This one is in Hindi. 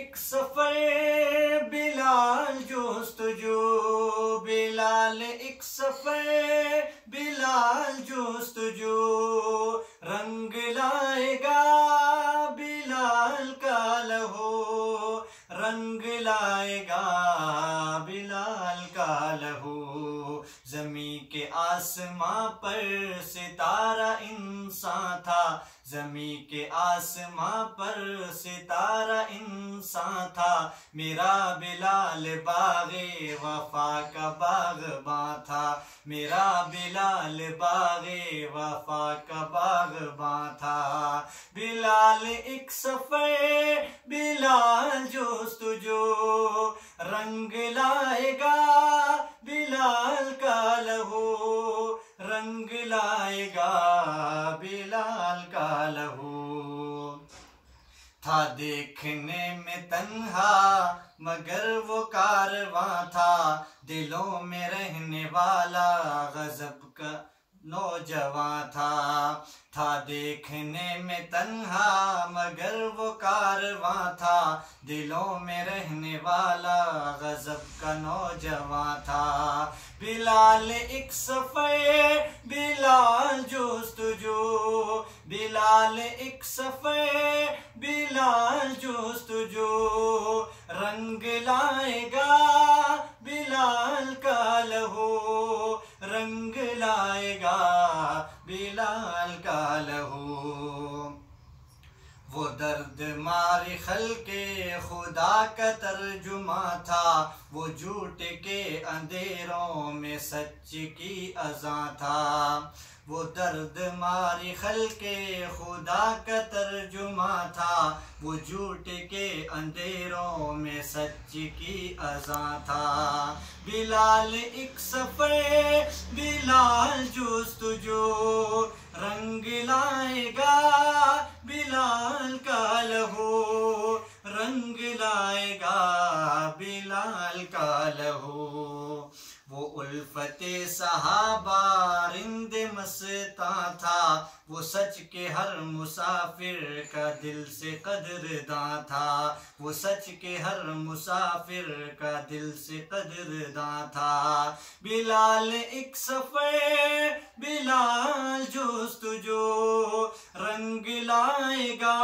एक सफर बिलाल जोस्तजू, बिलाल एक सफर बिलाल जोस्तजू, रंग लाएगा बिलाल का लहू, रंग लाएगा बिलाल का लहू। ज़मी के आसमां पर सितारा इंसान था, ज़मी के आसमां पर सितारा इंसान था, मेरा बिलाल बाग़े वफा का बाग़बां था, मेरा बिलाल बाग़े वफा का बाग़बां था। बिलाल एक सफ़र बिलाल जोस्तजू, रंग लाएगा बिलाल का लहू, रंग लाएगा बिलाल का लहू। था देखने में तन्हा मगर वो कारवां था, दिलों में रहने वाला गज़ब का नौजवां था देखने में तन्हा मगर वो कारवां था, दिलों में रहने वाला गज़ब का नौजवां था। बिलाल एक सफ़र बिलाल जोस्तजू, बिलाल एक सफ़र बिलाल जोस्तजू, रंग लाएगा बिलाल का लहू, रंग लाएगा बिलाल का लहू। वो दर्द मारी खल्के खुदा का तर्जुमा था, वो झूठ के अंधेरों में सच की अज़ां था, वो दर्द मारी खल्के खुदा का तर्जुमा था, वो झूठ के अंधेरों में सच की अज़ां था। बिलाल एक सफ़र बिलाल जोस्तजू, रंग लाएगा बिलाल का लहू, रंग लाएगा बिलाल का लहू। वो उल्फते सहाबा रिंद मस्तां था, वो सच के हर मुसाफिर का दिल से कदरदां था, वो सच के हर मुसाफिर का दिल से कदरदां था। बिलाल एक सफ़र बिलाल जोस्तजू, रंग लाएगा